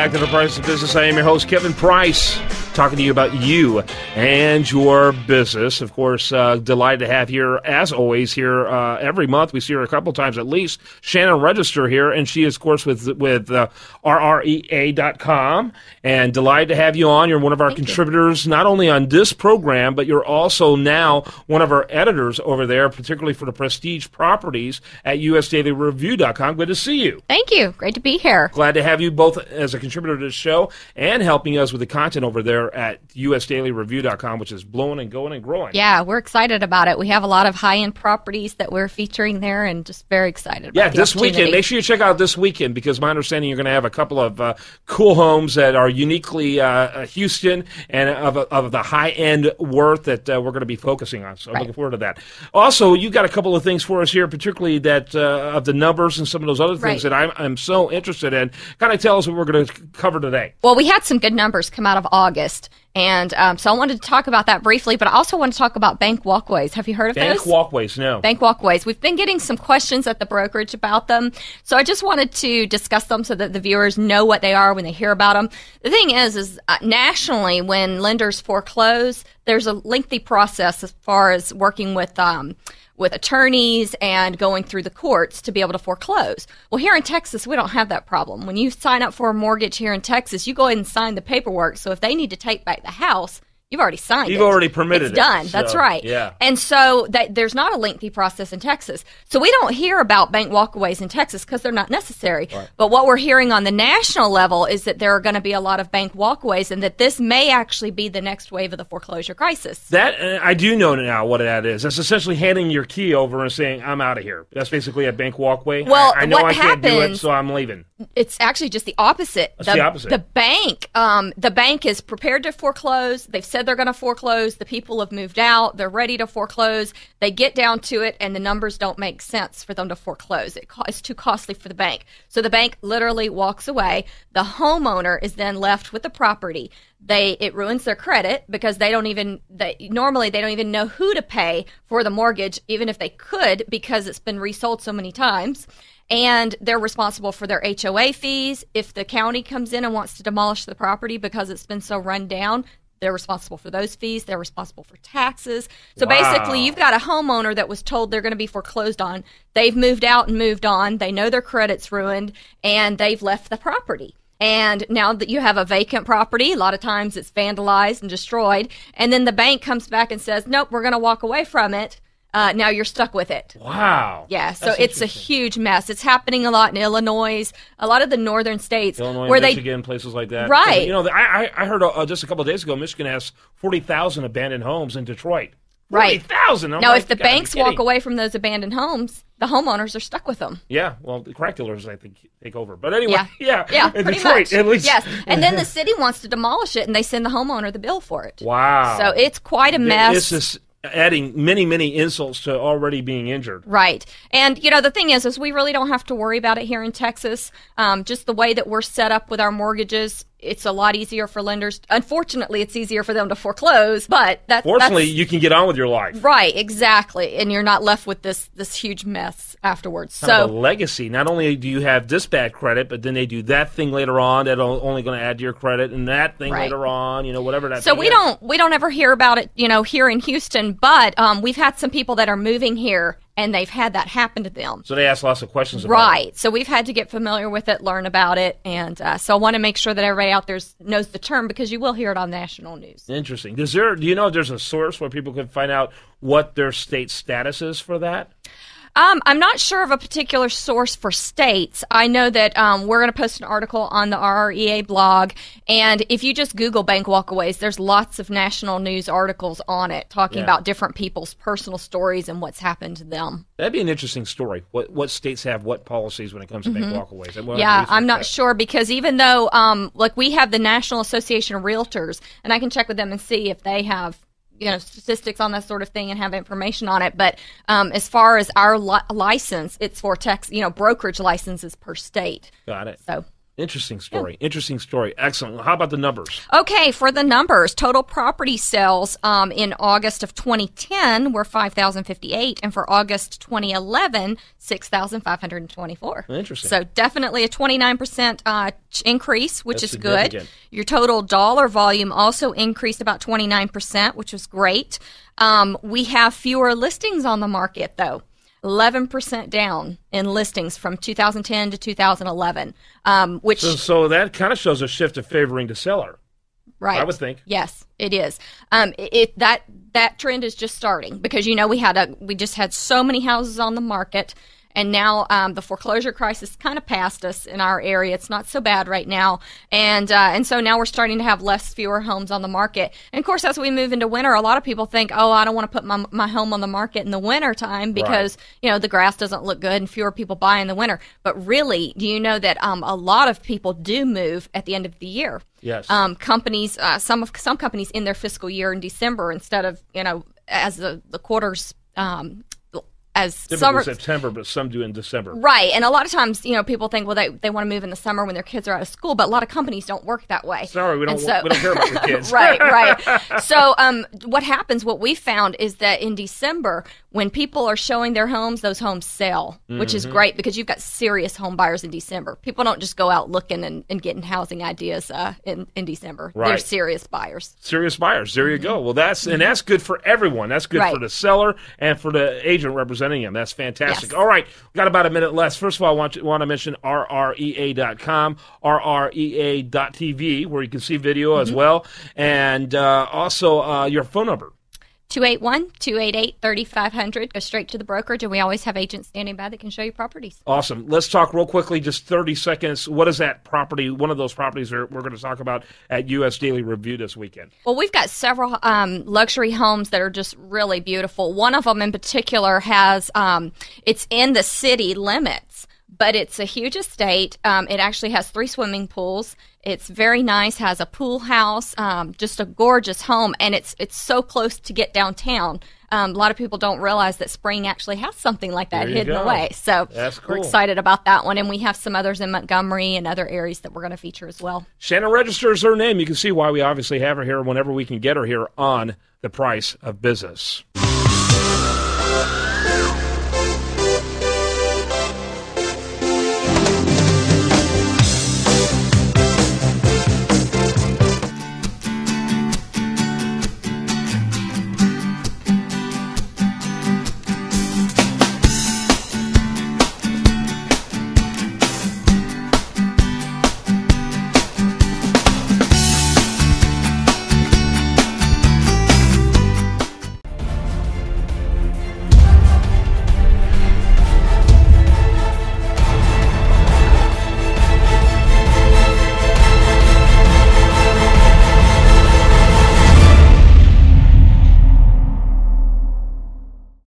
back to The Price of Business. I am your host, Kevin Price, talking to you about you and your business. Of course, delighted to have here, as always, here every month. We see her a couple times at least. Shannon Register here, and she is, of course, with RREA.com. And delighted to have you on. You're one of our contributors, not only on this program, but you're also now one of our editors over there, particularly for the Prestige Properties at USDailyReview.com. Good to see you. Thank you. Great to be here. Glad to have you both as a contributor to the show and helping us with the content over there at USDailyReview.com, which is blowing and going and growing. Yeah, we're excited about it. We have a lot of high-end properties that we're featuring there and just very excited about the this weekend. Make sure you check out this weekend because my understanding you're going to have a couple of cool homes that are uniquely Houston and of the high-end worth that we're going to be focusing on. So I'm looking forward to that. Also, you got a couple of things for us here, particularly that of the numbers and some of those other things that I'm so interested in. Kind of tell us what we're going to cover today. Well, we had some good numbers come out of August, and so I wanted to talk about that briefly, but I also want to talk about bank walkways. Have you heard of those? Bank walkways, no. Bank walkways. We've been getting some questions at the brokerage about them, so I just wanted to discuss them so that the viewers know what they are when they hear about them. The thing is nationally, when lenders foreclose, there's a lengthy process as far as working with attorneys and going through the courts to be able to foreclose. Well, here in Texas, we don't have that problem. When you sign up for a mortgage here in Texas, you go ahead and sign the paperwork. So if they need to take back the house, you've already signed it. You've already permitted it's done. So, that's right. Yeah. And so there's not a lengthy process in Texas. So we don't hear about bank walkaways in Texas because they're not necessary. Right. But what we're hearing on the national level is that there are going to be a lot of bank walkaways and that this may actually be the next wave of the foreclosure crisis. That I do know now what that is. That's essentially handing your key over and saying, I'm out of here. That's basically a bank walkway. Well, I know what I can't do it, happens- so I'm leaving. It's actually just the opposite. It's the opposite. The bank is prepared to foreclose. They've said they're going to foreclose. The people have moved out. They're ready to foreclose. They get down to it, and the numbers don't make sense for them to foreclose. It's too costly for the bank. So the bank literally walks away. The homeowner is then left with the property. It ruins their credit because normally they don't even know who to pay for the mortgage, even if they could, because it's been resold so many times. And they're responsible for their HOA fees. If the county comes in and wants to demolish the property because it's been so run down, they're responsible for those fees. They're responsible for taxes. So basically, you've got a homeowner that was told they're going to be foreclosed on. They've moved out and moved on. They know their credit's ruined, and they've left the property. And now that you have a vacant property, a lot of times it's vandalized and destroyed. And then the bank comes back and says, nope, we're going to walk away from it. Now you're stuck with it. Wow. Yeah, so it's a huge mess. It's happening a lot in Illinois, a lot of the northern states. Illinois, Michigan, places like that. Right. You know, I heard just a couple of days ago, Michigan has 40,000 abandoned homes in Detroit. 40,000! Now, if the banks walk away from those abandoned homes, the homeowners are stuck with them. Yeah, well, the crack dealers, I think, take over. But anyway, yeah, in pretty Detroit, much. at least. Yes, and then the city wants to demolish it, and they send the homeowner the bill for it. Wow. So it's quite a mess. This is adding many, many insults to already being injured. Right. And, the thing is we really don't have to worry about it here in Texas. Just the way that we're set up with our mortgages, it's a lot easier for lenders. Unfortunately, it's easier for them to foreclose, but Fortunately, you can get on with your life. Right, exactly. And you're not left with this huge mess afterwards. Kind of a legacy. Not only do you have this bad credit, but then they do that thing later on that only going to add to your credit, and that thing later on, whatever that. So thing we is. don't ever hear about it, here in Houston, but we've had some people that are moving here and they've had that happen to them. So they ask lots of questions about right. it. So we've had to get familiar with it, learn about it, and so I want to make sure that everybody out there knows the term because you will hear it on national news. Interesting. Do you know if there's a source where people can find out what their state status is for that? I'm not sure of a particular source for states. I know that we're going to post an article on the RREA blog, and if you just Google bank walkaways, there's lots of national news articles on it talking about different people's personal stories and what's happened to them. That'd be an interesting story. What states have what policies when it comes to bank walkaways? I'm not sure because even though we have the National Association of Realtors, and I can check with them and see if they have statistics on that sort of thing and have information on it. But as far as our license, it's for brokerage licenses per state. Got it. So Interesting story. Interesting story. Excellent. How about the numbers? Okay, for the numbers, total property sales in August of 2010 were 5,058, and for August 2011, 6,524. Interesting. So definitely a 29% increase, which That's is good. significant. Your total dollar volume also increased about 29%, which was great. We have fewer listings on the market, though. 11% down in listings from 2010 to 2011, which So that kind of shows a shift of favoring the seller. right, I would think. yes, it is. That trend is just starting because we just had so many houses on the market. And now the foreclosure crisis kind of passed us in our area. It's not so bad right now, and so now we're starting to have fewer homes on the market. And of course, as we move into winter, a lot of people think, oh, I don't want to put my home on the market in the winter time because the grass doesn't look good and fewer people buy in the winter. But really, do you know that a lot of people do move at the end of the year? Yes. Companies, some companies in their fiscal year in December instead of as the quarters. As Typically summer, September, but some do in December. right? And a lot of times, people think, well, they want to move in the summer when their kids are out of school, but a lot of companies don't work that way. Sorry, we don't care about your kids. Right. So, what we found is that in December, when people are showing their homes, those homes sell, which is great because you've got serious home buyers in December. People don't just go out looking and getting housing ideas in December. Right. They're serious buyers. Serious buyers. There you go. Well, that's good for everyone. That's good Right. for the seller and for the agent representing him. That's fantastic. Yes. All right, we got about a minute left. First of all, I want to mention rrea.com, rrea.tv, where you can see video as well, and also your phone number. 281-288-3500. Go straight to the brokerage, and we always have agents standing by that can show you properties. Awesome. Let's talk real quickly, just 30 seconds. What is that property, one of those properties we're going to talk about at U.S. Daily Review this weekend? Well, we've got several luxury homes that are just really beautiful. One of them in particular has, it's in the city limits, but it's a huge estate. It actually has 3 swimming pools. It's very nice, has a pool house, just a gorgeous home, and it's so close to get downtown. A lot of people don't realize that Spring actually has something like that hidden away. So That's cool. We're excited about that one, and we have some others in Montgomery and other areas that we're going to feature as well. Shannon registers her name. You can see why we obviously have her here whenever we can get her here on The Price of Business.